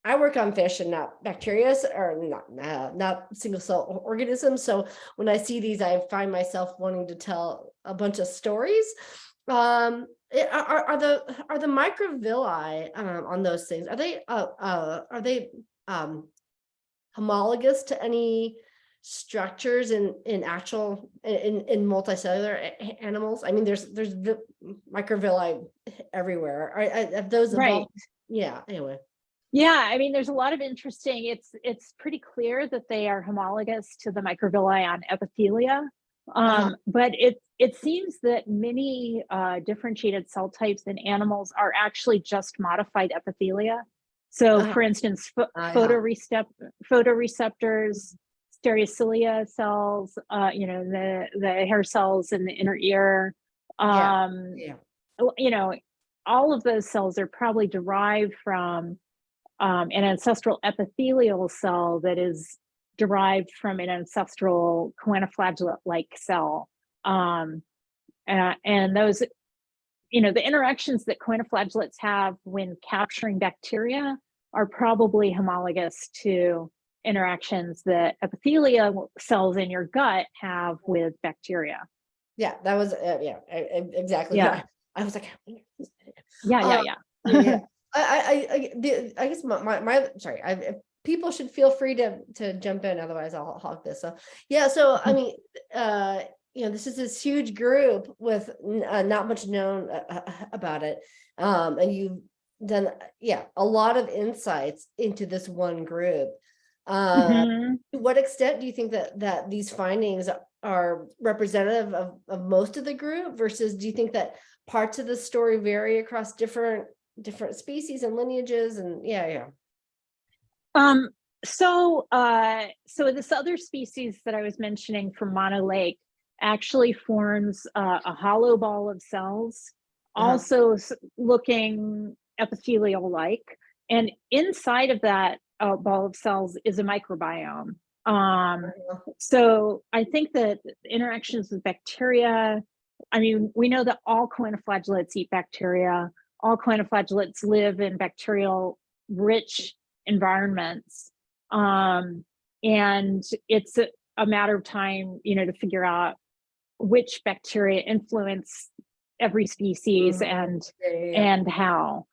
I work on fish and not bacteria, or not single cell organisms. So when I see these, I find myself wanting to tell a bunch of stories. Are the microvilli on those things, are they homologous to any structures in multicellular animals? I mean, there's microvilli everywhere. Are those evolved? Right. Yeah. Anyway. Yeah, I mean, there's a lot of interesting. It's pretty clear that they are homologous to the microvilli on epithelia, but it seems that many differentiated cell types in animals are actually just modified epithelia. So, for instance, photoreceptors, stereocilia cells, the hair cells in the inner ear, all of those cells are probably derived from an ancestral epithelial cell that is derived from an ancestral choanoflagellate-like cell. And those, the interactions that choanoflagellates have when capturing bacteria are probably homologous to interactions that epithelial cells in your gut have with bacteria. Yeah, that was, exactly. Yeah. I was like, yeah. I guess sorry, people should feel free to jump in, otherwise I'll hog this. So I mean, this is this huge group with not much known about it, and you've done a lot of insights into this one group. To what extent do you think that these findings are representative of most of the group, versus do you think that parts of the story vary across different species and lineages? And so this other species that I was mentioning from Mono Lake actually forms a hollow ball of cells, also looking epithelial-like, and inside of that ball of cells is a microbiome. So I think that interactions with bacteria, I mean, we know that all choanoflagellates eat bacteria. All choanoflagellates live in bacterial-rich environments. And it's a matter of time, to figure out which bacteria influence every species and how.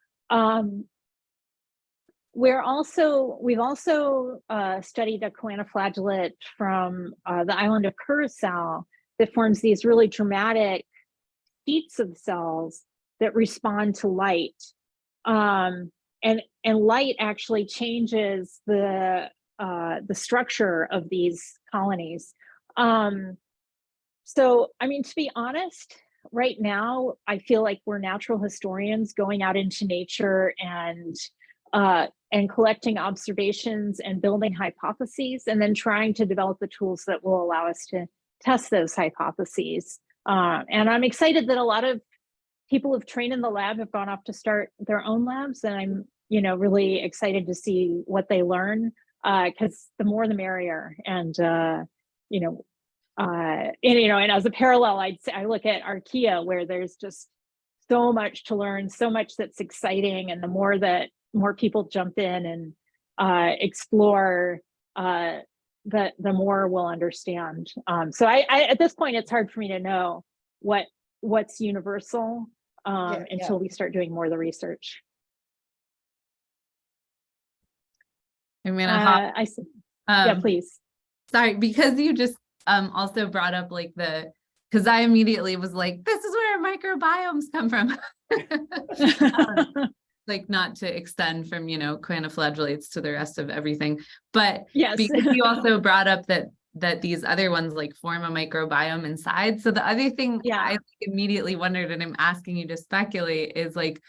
We've also studied a choanoflagellate from the island of Curacao that forms these really dramatic sheets of cells that respond to light. And light actually changes the structure of these colonies. So, I mean, to be honest, right now, I feel like we're natural historians going out into nature and and collecting observations and building hypotheses, and then trying to develop the tools that will allow us to test those hypotheses. And I'm excited that a lot of people who've trained in the lab have gone off to start their own labs, and I'm really excited to see what they learn, because the more the merrier. And and as a parallel, I look at Archaea, where there's just so much to learn, so much that's exciting, and the more people jump in and explore, the more we'll understand. So I at this point, it's hard for me to know what's universal until we start doing more of the research. I'm gonna yeah, please. Sorry, because you just also brought up like because I immediately was like, this is where microbiomes come from. Like, not to extend from, choanoflagellates to the rest of everything, but yes, because you also brought up that these other ones like form a microbiome inside. So the other thing I immediately wondered, and I'm asking you to speculate, is like,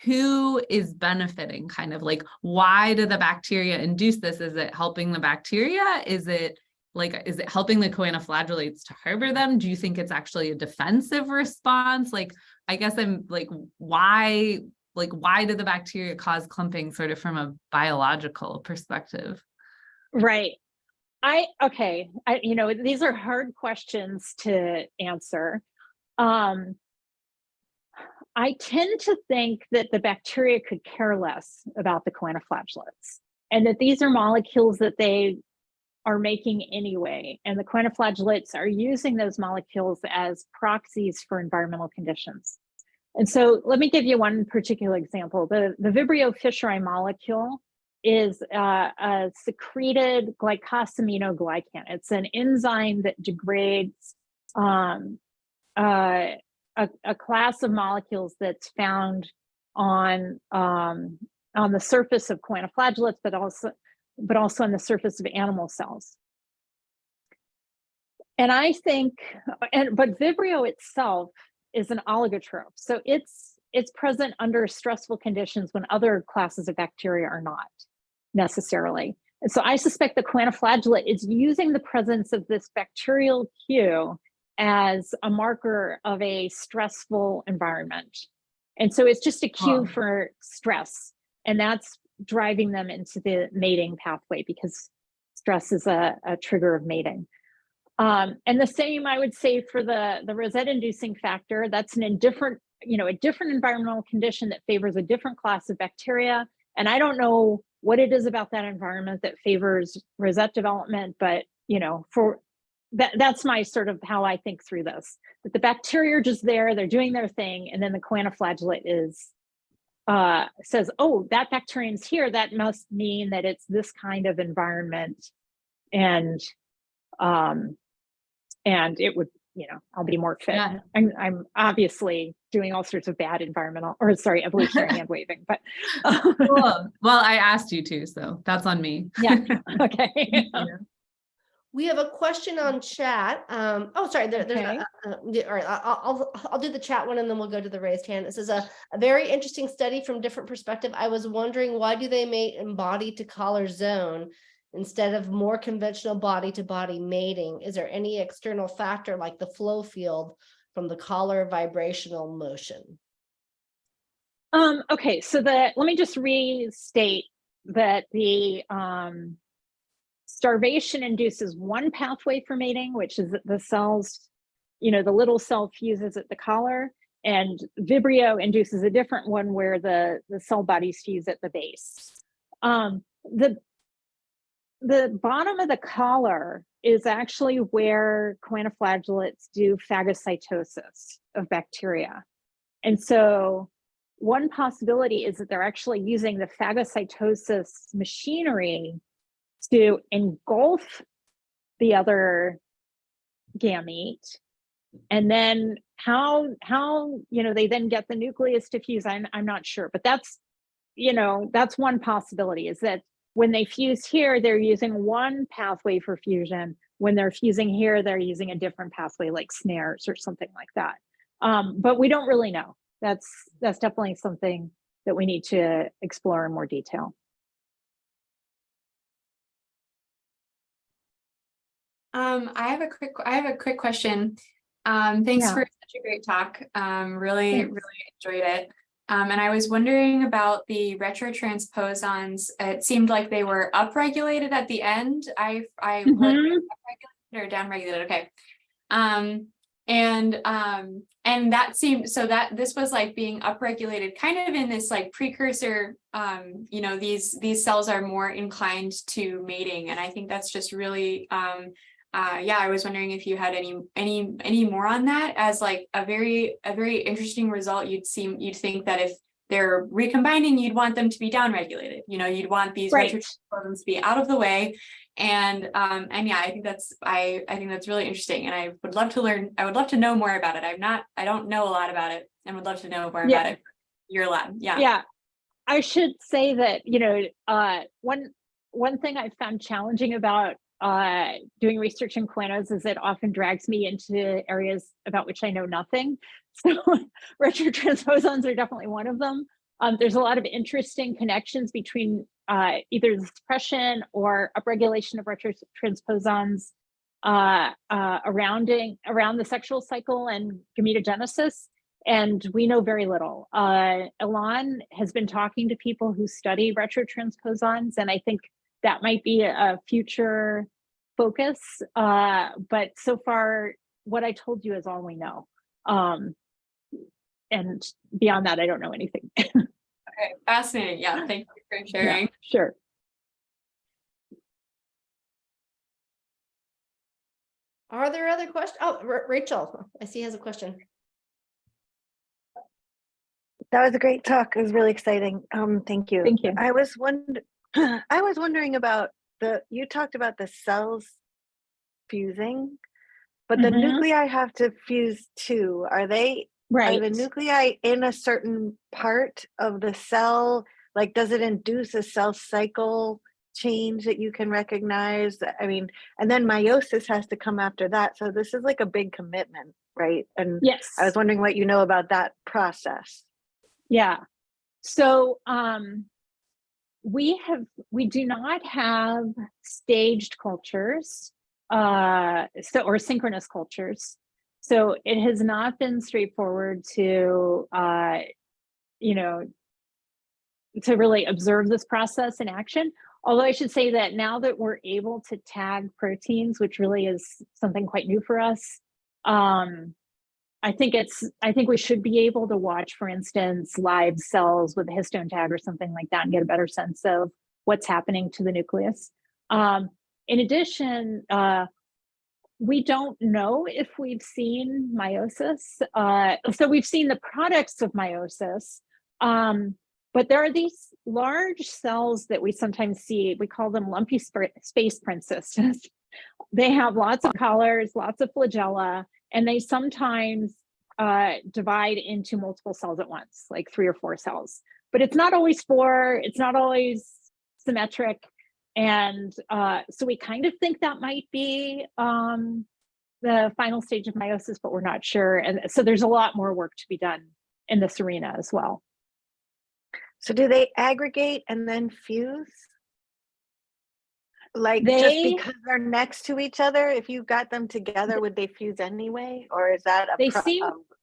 who is benefiting? Kind of like, why do the bacteria induce this? Is it helping the bacteria? Is it helping the choanoflagellates to harbor them? Do you think it's actually a defensive response? Like, I guess I'm like, why do the bacteria cause clumping, sort of from a biological perspective? Right. These are hard questions to answer. I tend to think that the bacteria could care less about the choanoflagellates, and that these are molecules that they are making anyway. And the choanoflagellates are using those molecules as proxies for environmental conditions. And so let me give you one particular example. The Vibrio fischeri molecule is a secreted glycosaminoglycan. It's an enzyme that degrades a class of molecules that's found on the surface of choanoflagellates, but also on the surface of animal cells. And I think, but Vibrio itself is an oligotrope, so it's present under stressful conditions when other classes of bacteria are not necessarily. And so I suspect the choanoflagellate is using the presence of this bacterial cue as a marker of a stressful environment. And so it's just a cue for stress, and that's driving them into the mating pathway, because stress is a trigger of mating. And the same, I would say, for the rosette-inducing factor. That's a different environmental condition that favors a different class of bacteria. And I don't know what it is about that environment that favors rosette development, but that's my sort of how I think through this. That the bacteria are just there, they're doing their thing, and then the choanoflagellate says, oh, that bacterium's here, that must mean that it's this kind of environment, and it would, I'll be more fit. Yeah. I'm obviously doing all sorts of bad evolutionary hand waving, but cool. Well, I asked you to, so that's on me. Yeah. Okay. Yeah. We have a question on chat. Sorry. There's okay. All right. I'll do the chat one, and then we'll go to the raised hand. It says a very interesting study from different perspective. I was wondering, why do they mate in body to collar zone instead of more conventional body to body mating? Is there any external factor like the flow field from the collar vibrational motion? Okay. So let me just restate that the starvation induces one pathway for mating, which is that the cells, the little cell fuses at the collar, and Vibrio induces a different one where the cell bodies fuse at the base. The bottom of the collar is actually where choanoflagellates do phagocytosis of bacteria. And so one possibility is that they're actually using the phagocytosis machinery to engulf the other gamete, and then how they then get the nucleus to fuse, I'm not sure, but that's one possibility, is that when they fuse here, they're using one pathway for fusion. When they're fusing here, they're using a different pathway, like snares or something like that. But we don't really know. That's definitely something that we need to explore in more detail. I have a quick question. Thanks for such a great talk. Really enjoyed it. And I was wondering about the retrotransposons. It seemed like they were upregulated at the end. I heard upregulated or downregulated. Okay. And that seemed so that this was like being upregulated kind of in this like precursor, you know, these cells are more inclined to mating. And I think that's just really, yeah, I was wondering if you had any more on that as like a very interesting result. You'd think that if they're recombining, you'd want them to be downregulated. You know, you'd want these retrotransposons to be out of the way. And yeah, I think that's really interesting. And I would love to learn, I would love to know more about it. I don't know a lot about it and would love to know more about it. Your lab. Yeah. Yeah. I should say that, you know, one thing I've found challenging about doing research in quantos is it often drags me into areas about which I know nothing. So retrotransposons are definitely one of them. There's a lot of interesting connections between either the suppression or upregulation of retrotransposons around the sexual cycle and gametogenesis. And we know very little. Elan has been talking to people who study retrotransposons, and I think that might be a future focus. But so far, what I told you is all we know. And beyond that, I don't know anything. Okay, fascinating. Yeah, thank you for sharing. Yeah, sure. Are there other questions? Oh, Rachel, I see has a question. That was a great talk. It was really exciting. Thank you. Thank you. I was wondering about you talked about the cells fusing, but the nuclei have to fuse too. Are the nuclei in a certain part of the cell? Like, does it induce a cell cycle change that you can recognize? I mean, and then meiosis has to come after that. So this is like a big commitment, right? And yes, I was wondering what you know about that process. Yeah. So we do not have staged cultures, or synchronous cultures. So it has not been straightforward to, you know, to really observe this process in action. Although I should say that now that we're able to tag proteins, which really is something quite new for us, I think we should be able to watch, for instance, live cells with a histone tag or something like that and get a better sense of what's happening to the nucleus. In addition, we don't know if we've seen meiosis. So we've seen the products of meiosis, but there are these large cells that we sometimes see. We call them lumpy space princesses. They have lots of collars, lots of flagella, and they sometimes divide into multiple cells at once, like 3 or 4 cells. But it's not always 4, it's not always symmetric. And so we kind of think that might be the final stage of meiosis, but we're not sure. And so there's a lot more work to be done in this arena as well. So do they aggregate and then fuse? Like just because they're next to each other, if you got them together, would they fuse anyway? Or is that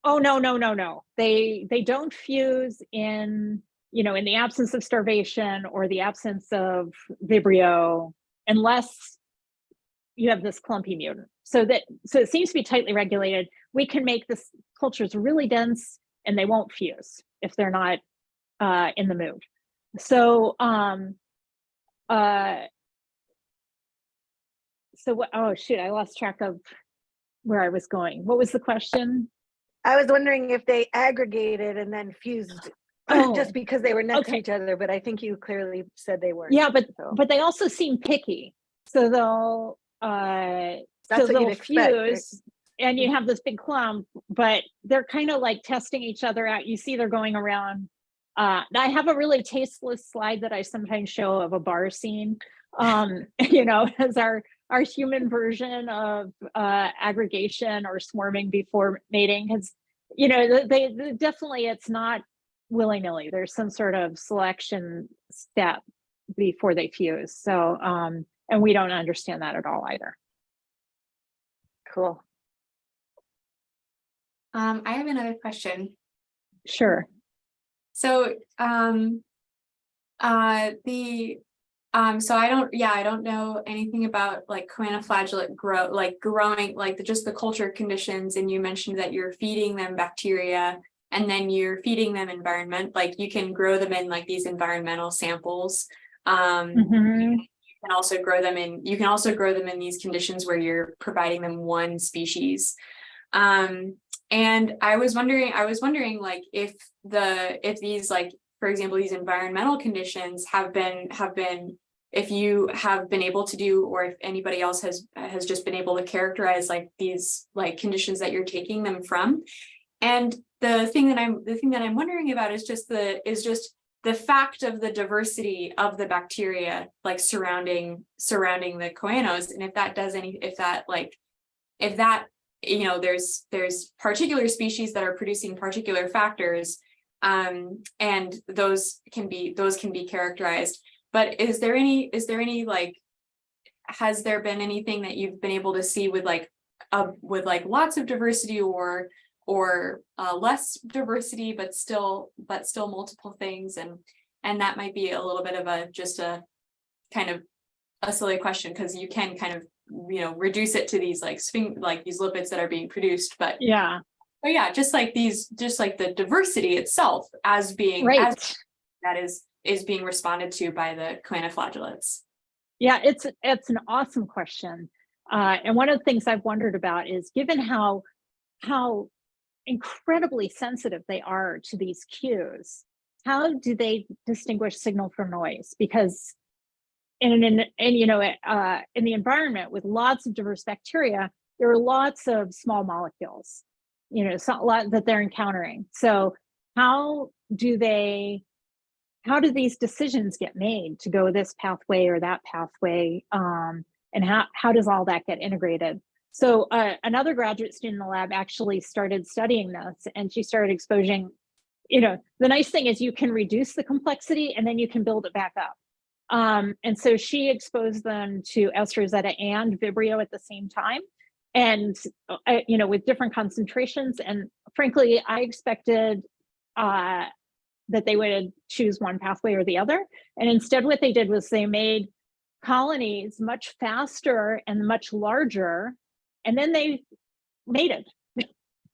oh, no. They don't fuse in, you know, in the absence of starvation or the absence of Vibrio, unless you have this clumpy mutant. So it seems to be tightly regulated. We can make this cultures really dense and they won't fuse if they're not in the mood. So oh shoot, I lost track of where I was going. What was the question? I was wondering if they aggregated and then fused just because they were next to each other, but I think you clearly said they weren't. Yeah, but they also seem picky. So they'll fuse, right? And you have this big clump, but they're kind of like testing each other out. You see they're going around. I have a really tasteless slide that I sometimes show of a bar scene, you know, as our human version of aggregation or swarming before mating. Because, you know, they definitely, it's not willy-nilly. There's some sort of selection step before they fuse. So, and we don't understand that at all either. Cool. I have another question. Sure. So, so I don't know anything about like choanoflagellate growing, like just the culture conditions. And you mentioned that you're feeding them bacteria and then you're feeding them environment, like you can grow them in like these environmental samples. You can also grow them in these conditions where you're providing them one species. And I was wondering like if these, like, for example, these environmental conditions have been, if you have been able to do, or if anybody else has just been able to characterize like these like conditions that you're taking them from. And the thing that I'm wondering about is just the fact of the diversity of the bacteria like surrounding the choanos, and if that you know, there's particular species that are producing particular factors, and those can be characterized. But is there any like, has there been anything that you've been able to see with like lots of diversity or less diversity, but still multiple things, and that might be a little bit of a kind of a silly question, because you can kind of, you know, reduce it to these like these lipids that are being produced, but yeah, just like the diversity itself as being right. That is being responded to by the choanoflagellates. Yeah, it's an awesome question. And one of the things I've wondered about is, given how incredibly sensitive they are to these cues, how do they distinguish signal from noise? Because in the environment with lots of diverse bacteria, there are lots of small molecules, you know, a lot that they're encountering. So how do these decisions get made to go this pathway or that pathway? And how does all that get integrated? So another graduate student in the lab actually started studying this, and she started exposing, you know, the nice thing is you can reduce the complexity and then you can build it back up. And so she exposed them to S. rosetta and Vibrio at the same time, and you know, with different concentrations. And frankly, I expected that they would choose one pathway or the other. And instead, what they did was they made colonies much faster and much larger, and then they mated.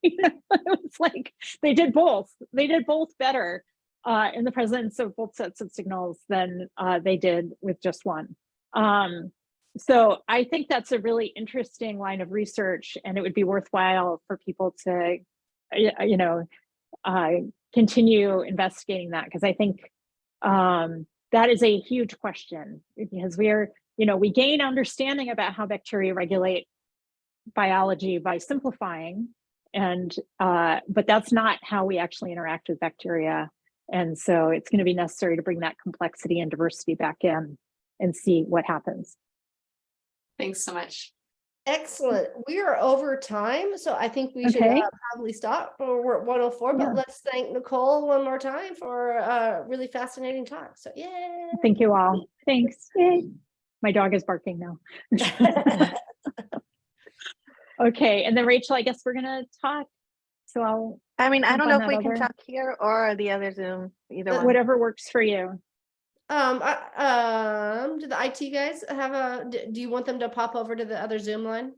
You know, it was like they did both. They did both better in the presence of both sets of signals than they did with just one. So I think that's a really interesting line of research, and it would be worthwhile for people to, you know, continue investigating that, because I think that is a huge question, because we gain understanding about how bacteria regulate biology by simplifying, and but that's not how we actually interact with bacteria. And so it's going to be necessary to bring that complexity and diversity back in and see what happens. Thanks so much. Excellent. We are over time, so I think we should probably stop. We're at 1:04, but let's thank Nicole one more time for a really fascinating talk. So yeah. Thank you all. Thanks. Yay. My dog is barking now. Okay, and then Rachel, I guess we're gonna talk. So I don't know if we can talk here or the other Zoom, either one. Whatever works for you. Do the IT guys have do you want them to pop over to the other Zoom line?